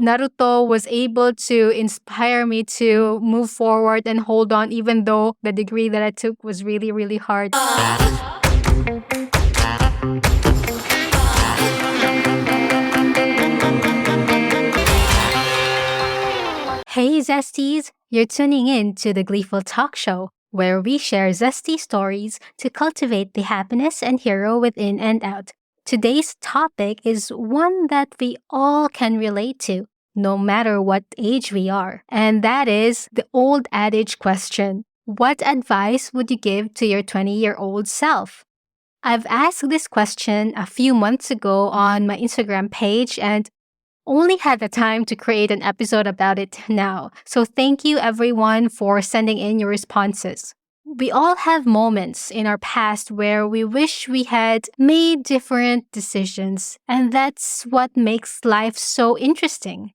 Naruto was able to inspire me to move forward and hold on, even though the degree that I took was really, really hard. Hey Zesties, you're tuning in to the Gleeful Talkshow, where we share zesty stories to cultivate the happiness and hero within and out. Today's topic is one that we all can relate to, no matter what age we are, and that is the old adage question: what advice would you give to your 20-year-old self? I've asked this question a few months ago on my Instagram page, and only had the time to create an episode about it now. So thank you everyone for sending in your responses. We all have moments in our past where we wish we had made different decisions, and that's what makes life so interesting.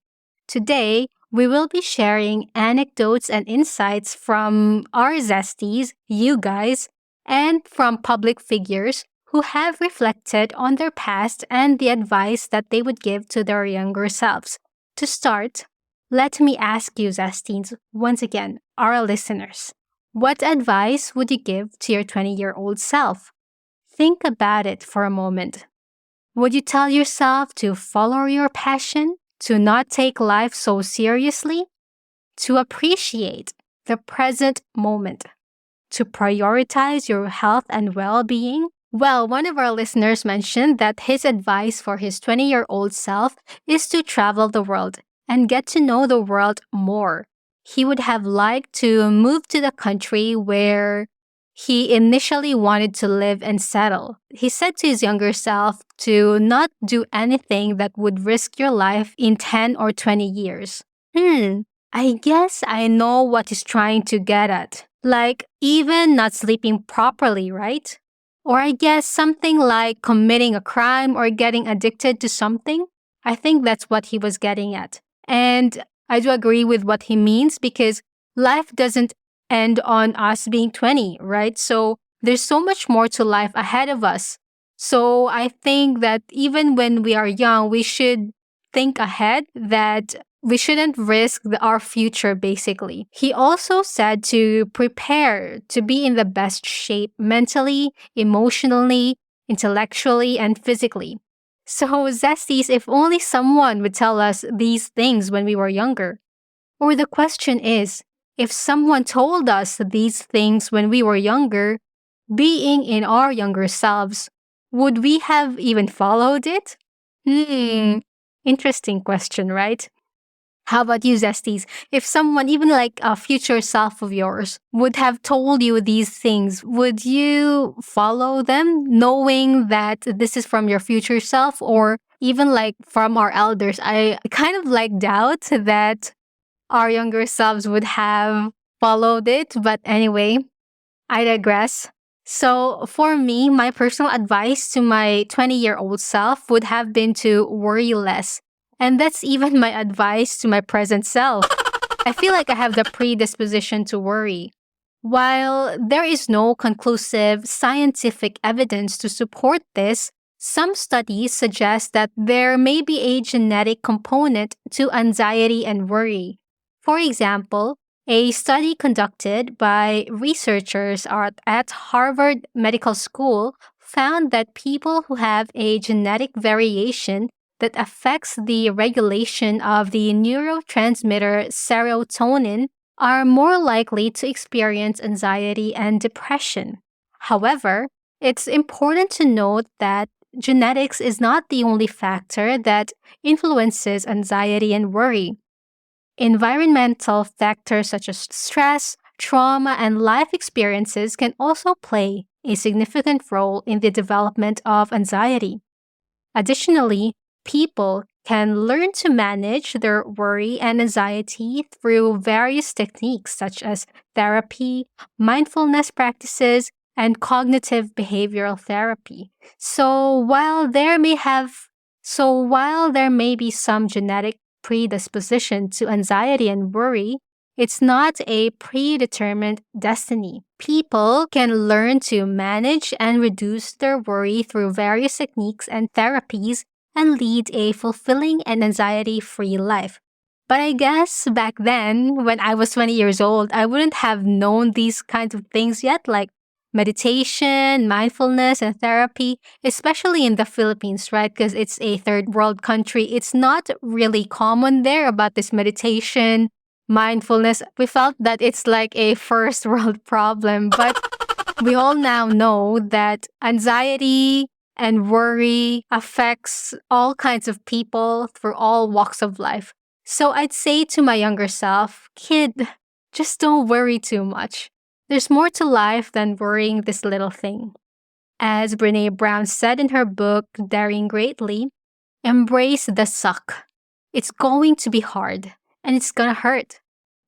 Today, we will be sharing anecdotes and insights from our zesties, you guys, and from public figures who have reflected on their past and the advice that they would give to their younger selves. To start, let me ask you, Zesties, once again, our listeners, what advice would you give to your 20-year-old self? Think about it for a moment. Would you tell yourself to follow your passion, to not take life so seriously, to appreciate the present moment, to prioritize your health and well-being? Well, one of our listeners mentioned that his advice for his 20-year-old self is to travel the world and get to know the world more. He would have liked to move to the country where he initially wanted to live and settle. He said to his younger self to not do anything that would risk your life in 10 or 20 years. I guess I know what he's trying to get at. Like, even not sleeping properly, right? Or I guess something like committing a crime or getting addicted to something. I think that's what he was getting at. And I do agree with what he means, because life doesn't end on us being 20, right? So there's so much more to life ahead of us. So I think that even when we are young, we should think ahead, that we shouldn't risk our future, basically. He also said to prepare to be in the best shape mentally, emotionally, intellectually, and physically. So, Zesties, if only someone would tell us these things when we were younger. Or the question is, if someone told us these things when we were younger, being in our younger selves, would we have even followed it? Interesting question, right? How about you, Zesties? If someone, even like a future self of yours, would have told you these things, would you follow them knowing that this is from your future self, or even like from our elders? I kind of like doubt that our younger selves would have followed it. But anyway, I digress. So for me, my personal advice to my 20-year-old self would have been to worry less. And that's even my advice to my present self. I feel like I have the predisposition to worry. While there is no conclusive scientific evidence to support this, some studies suggest that there may be a genetic component to anxiety and worry. For example, a study conducted by researchers at Harvard Medical School found that people who have a genetic variation that affects the regulation of the neurotransmitter serotonin are more likely to experience anxiety and depression. However, it's important to note that genetics is not the only factor that influences anxiety and worry. Environmental factors such as stress, trauma, and life experiences can also play a significant role in the development of anxiety. Additionally, people can learn to manage their worry and anxiety through various techniques such as therapy, mindfulness practices, and cognitive behavioral therapy. So while there may be some genetic predisposition to anxiety and worry, it's not a predetermined destiny. People can learn to manage and reduce their worry through various techniques and therapies, and lead a fulfilling and anxiety-free life. But I guess back then, when I was 20 years old, I wouldn't have known these kinds of things yet, like meditation, mindfulness, and therapy, especially in the Philippines, right? Because it's a third world country. It's not really common there about this meditation, mindfulness. We felt that it's like a first world problem, but we all now know that anxiety and worry affects all kinds of people through all walks of life. So I'd say to my younger self, kid, just don't worry too much. There's more to life than worrying this little thing. As Brene Brown said in her book, Daring Greatly, embrace the suck. It's going to be hard and it's gonna hurt,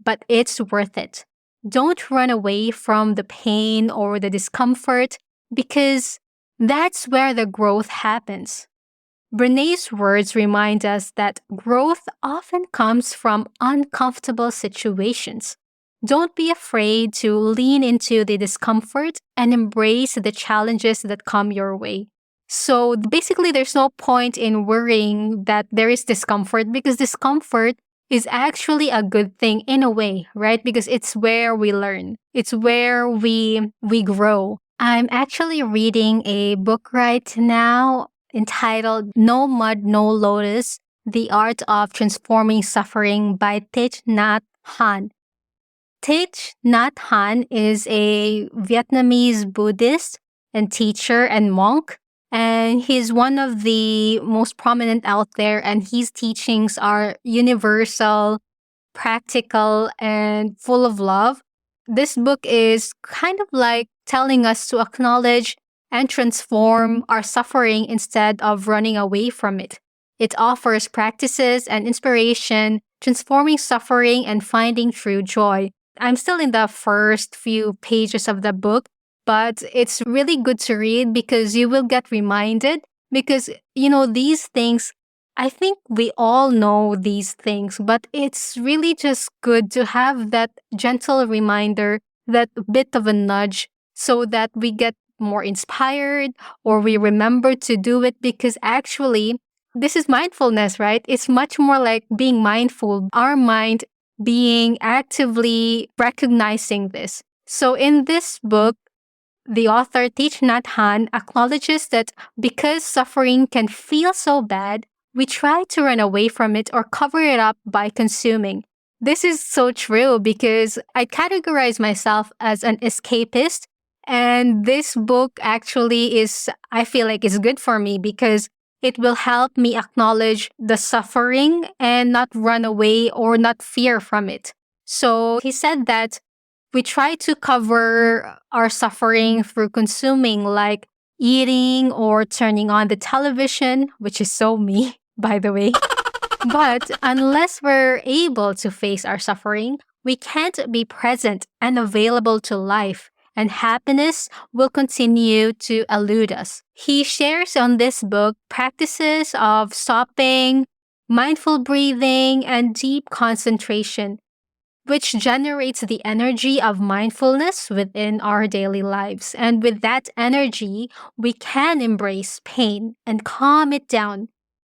but it's worth it. Don't run away from the pain or the discomfort because that's where the growth happens. Brene's words remind us that growth often comes from uncomfortable situations. Don't be afraid to lean into the discomfort and embrace the challenges that come your way. So basically, there's no point in worrying that there is discomfort because discomfort is actually a good thing in a way, right? Because it's where we learn. It's where we grow. I'm actually reading a book right now entitled No Mud, No Lotus: The Art of Transforming Suffering by Thich Nhat Hanh. Thich Nhat Hanh is a Vietnamese Buddhist and teacher and monk, and he's one of the most prominent out there, and his teachings are universal, practical, and full of love. This book is kind of like telling us to acknowledge and transform our suffering instead of running away from it. It offers practices and inspiration, transforming suffering and finding true joy. I'm still in the first few pages of the book, but it's really good to read because you will get reminded. Because, these things, I think we all know these things, but it's really just good to have that gentle reminder, that bit of a nudge, so that we get more inspired or we remember to do it because actually, this is mindfulness, right? It's much more like being mindful, our mind being actively recognizing this. So in this book, the author Thich Nhat Hanh acknowledges that because suffering can feel so bad, we try to run away from it or cover it up by consuming. This is so true because I categorize myself as an escapist, and this book actually I feel like is good for me because it will help me acknowledge the suffering and not run away or not fear from it. So he said that we try to cover our suffering through consuming, like eating or turning on the television, which is so me, by the way. But unless we're able to face our suffering, we can't be present and available to life, and happiness will continue to elude us. He shares on this book practices of stopping, mindful breathing, and deep concentration, which generates the energy of mindfulness within our daily lives. And with that energy, we can embrace pain and calm it down,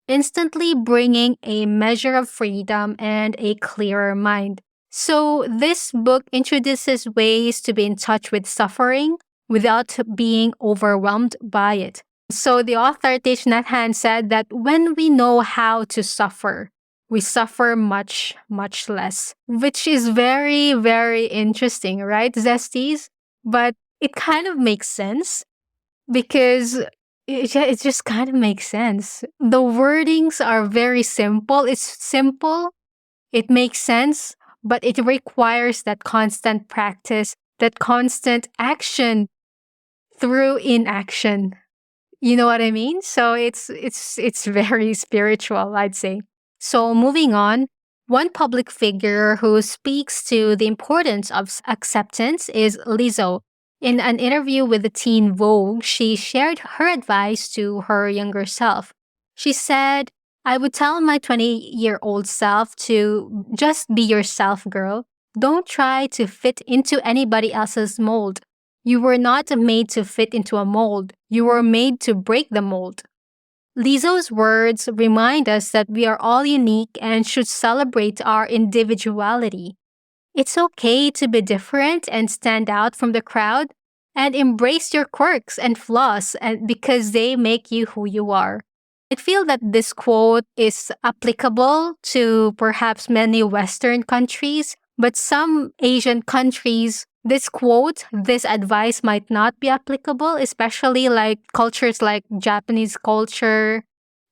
instantly bringing a measure of freedom and a clearer mind. So, this book introduces ways to be in touch with suffering without being overwhelmed by it. So, the author Thich Nhat Hanh said that when we know how to suffer, we suffer much, much less, which is very, very interesting, right, Zesties? But it kind of makes sense because it just kind of makes sense. The wordings are very simple. It's simple, it makes sense, but it requires that constant practice, that constant action through inaction. You know what I mean? So it's very spiritual, I'd say. So moving on, one public figure who speaks to the importance of acceptance is Lizzo. In an interview with the teen Vogue, she shared her advice to her younger self. She said, I would tell my 20-year-old self to just be yourself, girl. Don't try to fit into anybody else's mold. You were not made to fit into a mold. You were made to break the mold. Lizzo's words remind us that we are all unique and should celebrate our individuality. It's okay to be different and stand out from the crowd and embrace your quirks and flaws because they make you who you are. I feel that this quote is applicable to perhaps many Western countries, but some Asian countries, this quote, this advice might not be applicable, especially like cultures like Japanese culture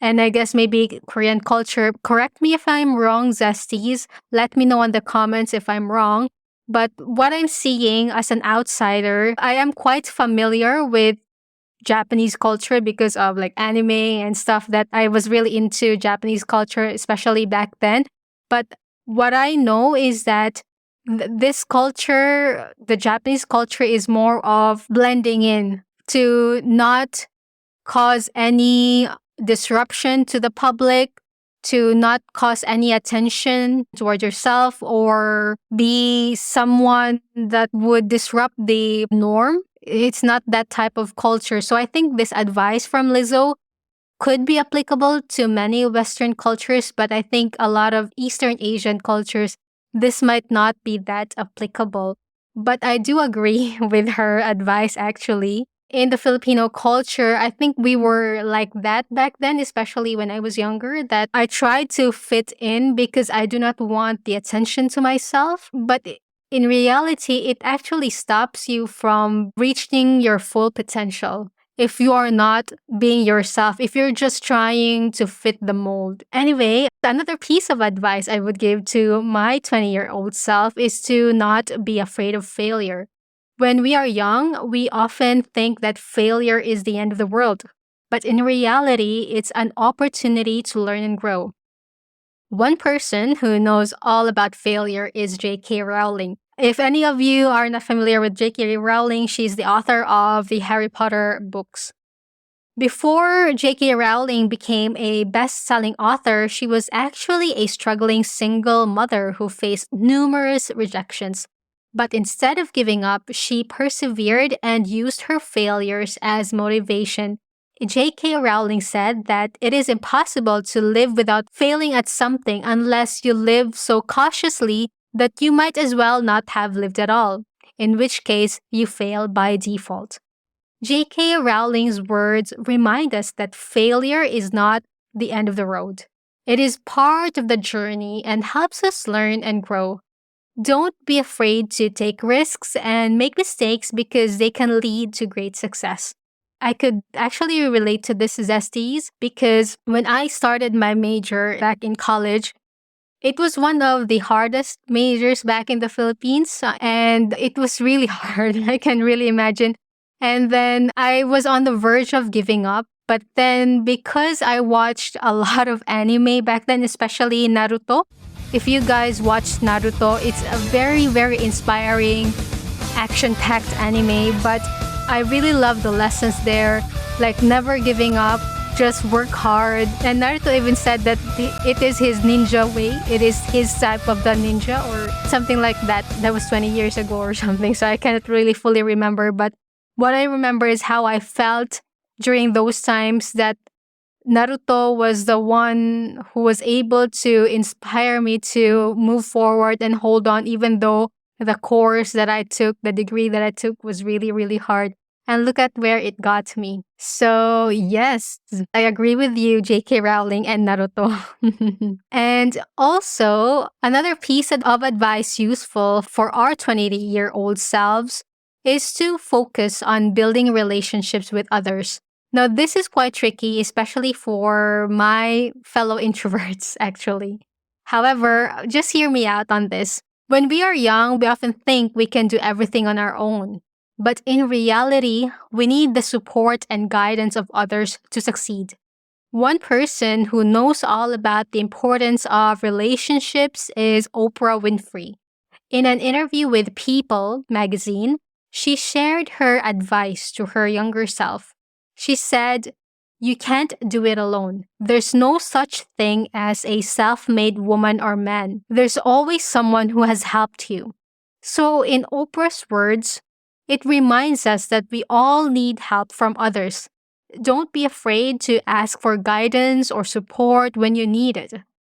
and I guess maybe Korean culture. Correct me if I'm wrong, Zesties. Let me know in the comments if I'm wrong. But what I'm seeing as an outsider, I am quite familiar with Japanese culture because of like anime and stuff that I was really into Japanese culture, especially back then. But what I know is that this culture, the Japanese culture, is more of blending in to not cause any disruption to the public, to not cause any attention toward yourself or be someone that would disrupt the norm. It's not that type of culture. So I think this advice from Lizzo could be applicable to many Western cultures, but I think a lot of Eastern Asian cultures, this might not be that applicable. But I do agree with her advice actually. In the Filipino culture, I think we were like that back then, especially when I was younger, that I tried to fit in because I do not want the attention to myself. But in reality, it actually stops you from reaching your full potential if you are not being yourself, if you're just trying to fit the mold. Anyway, another piece of advice I would give to my 20-year-old self is to not be afraid of failure. When we are young, we often think that failure is the end of the world. But in reality, it's an opportunity to learn and grow. One person who knows all about failure is J.K. Rowling. If any of you are not familiar with J.K. Rowling, she's the author of the Harry Potter books. Before J.K. Rowling became a best-selling author, she was actually a struggling single mother who faced numerous rejections. But instead of giving up, she persevered and used her failures as motivation. J.K. Rowling said that it is impossible to live without failing at something unless you live so cautiously that you might as well not have lived at all, in which case you fail by default. J.K. Rowling's words remind us that failure is not the end of the road. It is part of the journey and helps us learn and grow. Don't be afraid to take risks and make mistakes because they can lead to great success. I could actually relate to this, Zesties, because when I started my major back in college, it was one of the hardest majors back in the Philippines, and it was really hard. I can really imagine. And then I was on the verge of giving up. But then because I watched a lot of anime back then, especially Naruto, if you guys watched Naruto, it's a very, very inspiring, action-packed anime. But I really love the lessons there, like never giving up, just work hard. And Naruto even said that it is his ninja way. It is his type of the ninja or something like that. That was 20 years ago or something. So I cannot really fully remember. But what I remember is how I felt during those times that Naruto was the one who was able to inspire me to move forward and hold on, even though the course that I took, the degree that I took was really, really hard. And look at where it got me. So, yes, I agree with you, J.K. Rowling and Naruto. And also, another piece of advice useful for our 20-year-old selves is to focus on building relationships with others. Now, this is quite tricky, especially for my fellow introverts, actually. However, just hear me out on this. When we are young, we often think we can do everything on our own. But in reality, we need the support and guidance of others to succeed. One person who knows all about the importance of relationships is Oprah Winfrey. In an interview with People magazine, she shared her advice to her younger self. She said, "You can't do it alone. There's no such thing as a self-made woman or man. There's always someone who has helped you." So in Oprah's words, it reminds us that we all need help from others. don't be afraid to ask for guidance or support when you need it.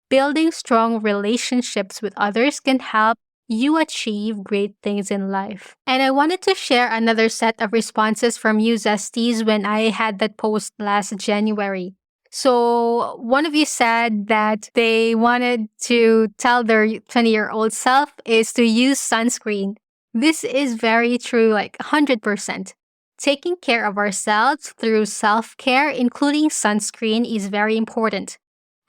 Building strong relationships with others can help you achieve great things in life. And I wanted to share another set of responses from you, Zesties, when I had that post last January. So one of you said that they wanted to tell their 20-year-old self is to use sunscreen. This is very true, like 100%. Taking care of ourselves through self-care, including sunscreen, is very important.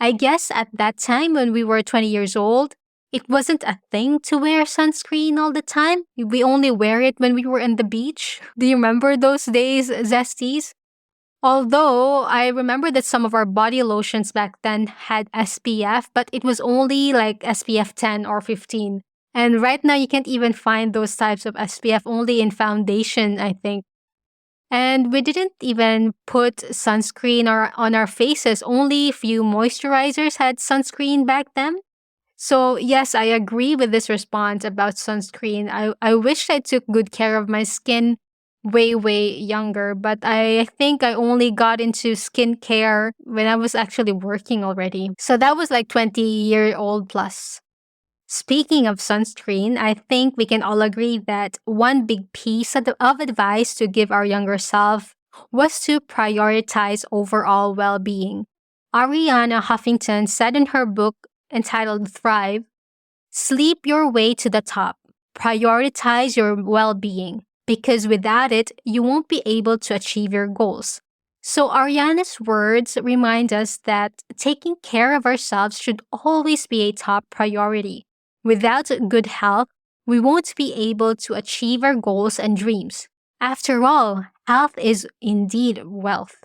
I guess at that time when we were 20 years old, it wasn't a thing to wear sunscreen all the time. We only wear it when we were on the beach. Do you remember those days, Zesties? Although I remember that some of our body lotions back then had SPF, but it was only like SPF 10 or 15. And right now you can't even find those types of SPF only in foundation, I think. And we didn't even put sunscreen on our faces. Only few moisturizers had sunscreen back then. So yes, I agree with this response about sunscreen. I wish I took good care of my skin way younger, but I think I only got into skincare when I was actually working already. So that was like 20-year-old plus. Speaking of sunscreen, I think we can all agree that one big piece of advice to give our younger self was to prioritize overall well-being. Ariana Huffington said in her book entitled Thrive, "Sleep your way to the top. Prioritize your well-being, because without it, you won't be able to achieve your goals." So Ariana's words remind us that taking care of ourselves should always be a top priority. Without good health, we won't be able to achieve our goals and dreams. After all, health is indeed wealth.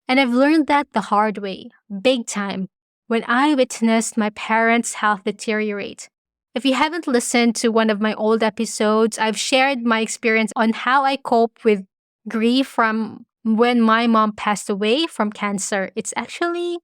And I've learned that the hard way, big time, when I witnessed my parents' health deteriorate. If you haven't listened to one of my old episodes, I've shared my experience on how I cope with grief from when my mom passed away from cancer. It's actually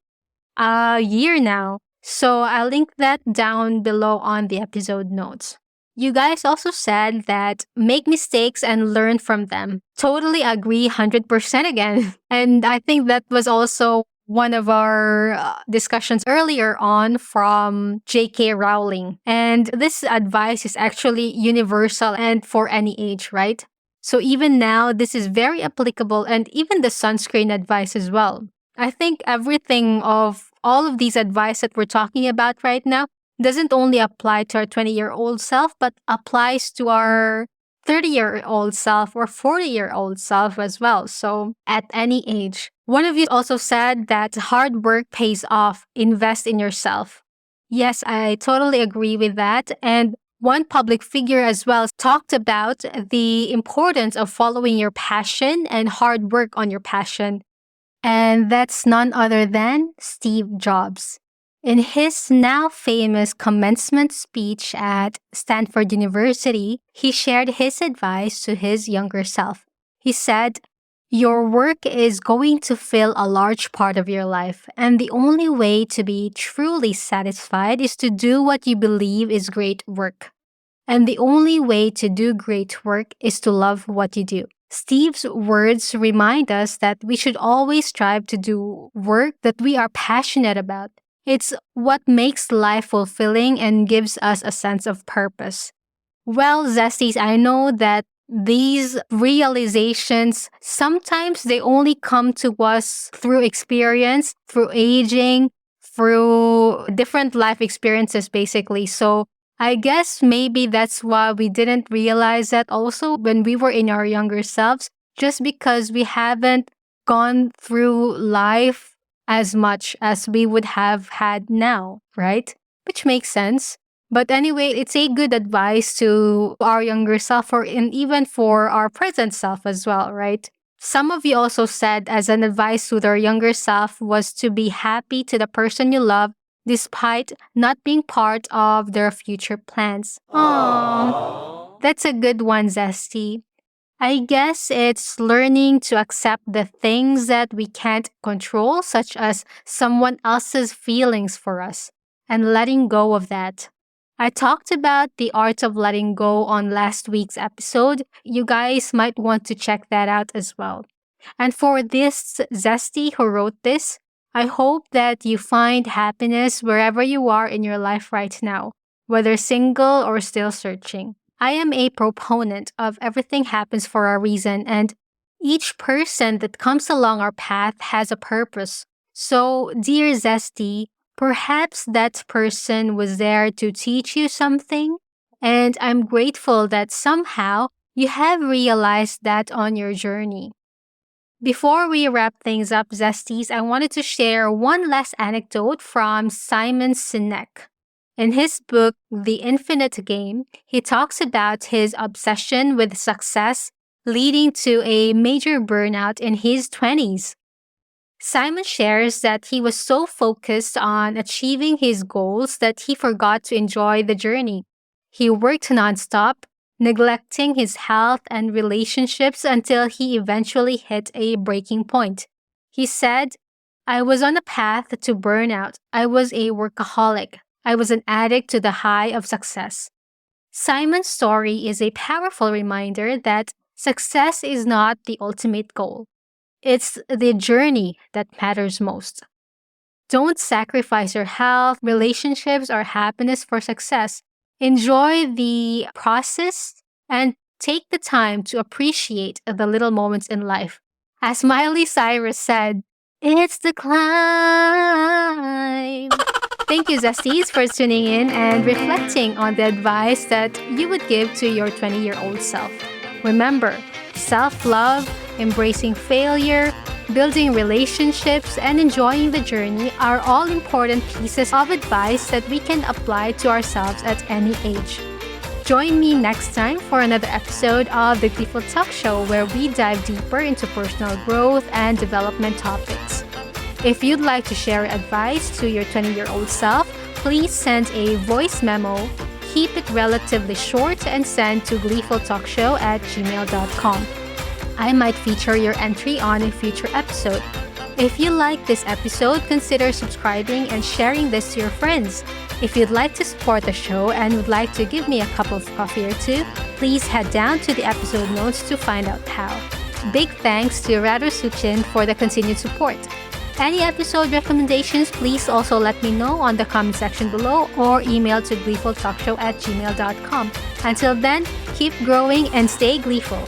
a year now. So I'll link that down below on the episode notes. You guys also said that make mistakes and learn from them. Totally agree 100% again. And I think that was also one of our discussions earlier on from J.K. Rowling. And this advice is actually universal and for any age, right? So even now, this is very applicable, and even the sunscreen advice as well. I think everything of all of these advice that we're talking about right now doesn't only apply to our 20-year-old self, but applies to our 30-year-old self or 40-year-old self as well. So at any age. One of you also said that hard work pays off. Invest in yourself. Yes, I totally agree with that. And one public figure as well talked about the importance of following your passion and hard work on your passion. And that's none other than Steve Jobs. In his now famous commencement speech at Stanford University, he shared his advice to his younger self. He said, "Your work is going to fill a large part of your life, and the only way to be truly satisfied is to do what you believe is great work. And the only way to do great work is to love what you do." Steve's words remind us that we should always strive to do work that we are passionate about. It's what makes life fulfilling and gives us a sense of purpose. Well, Zesties, I know that these realizations, sometimes they only come to us through experience, through aging, through different life experiences, basically. So I guess maybe that's why we didn't realize that also when we were in our younger selves, just because we haven't gone through life as much as we would have had now, right? Which makes sense. But anyway, it's a good advice to our younger self and even for our present self as well, right? Some of you also said as an advice to their younger self was to be happy to the person you love despite not being part of their future plans. Aww. That's a good one, Zesty. I guess it's learning to accept the things that we can't control, such as someone else's feelings for us, and letting go of that. I talked about the art of letting go on last week's episode. You guys might want to check that out as well. And for this Zesty who wrote this, I hope that you find happiness wherever you are in your life right now, whether single or still searching. I am a proponent of everything happens for a reason, and each person that comes along our path has a purpose. So, dear Zesty, perhaps that person was there to teach you something, and I'm grateful that somehow you have realized that on your journey. Before we wrap things up, Zesties, I wanted to share one last anecdote from Simon Sinek. In his book, The Infinite Game, he talks about his obsession with success leading to a major burnout in his 20s. Simon shares that he was so focused on achieving his goals that he forgot to enjoy the journey. He worked nonstop, neglecting his health and relationships until he eventually hit a breaking point. He said, I was on a path to burnout. I was a workaholic. I was an addict to the high of success. Simon's story is a powerful reminder that success is not the ultimate goal. It's the journey that matters most. Don't sacrifice your health, relationships, or happiness for success. Enjoy the process and take the time to appreciate the little moments in life. As Miley Cyrus said, it's the climb. Thank you, Zesties, for tuning in and reflecting on the advice that you would give to your 20-year-old self. Remember, self-love, embracing failure, building relationships, and enjoying the journey are all important pieces of advice that we can apply to ourselves at any age. Join me next time for another episode of the Gleeful Talkshow, where we dive deeper into personal growth and development topics. If you'd like to share advice to your 20-year-old self, please send a voice memo. Keep it relatively short and send to gleefultalkshow@gmail.com. I might feature your entry on a future episode. If you like this episode, consider subscribing and sharing this to your friends. If you'd like to support the show and would like to give me a cup of coffee or two, please head down to the episode notes to find out how. Big thanks to Rado Suchin for the continued support. Any episode recommendations, please also let me know on the comment section below or email to gleefultalkshow@gmail.com. Until then, keep growing and stay gleeful.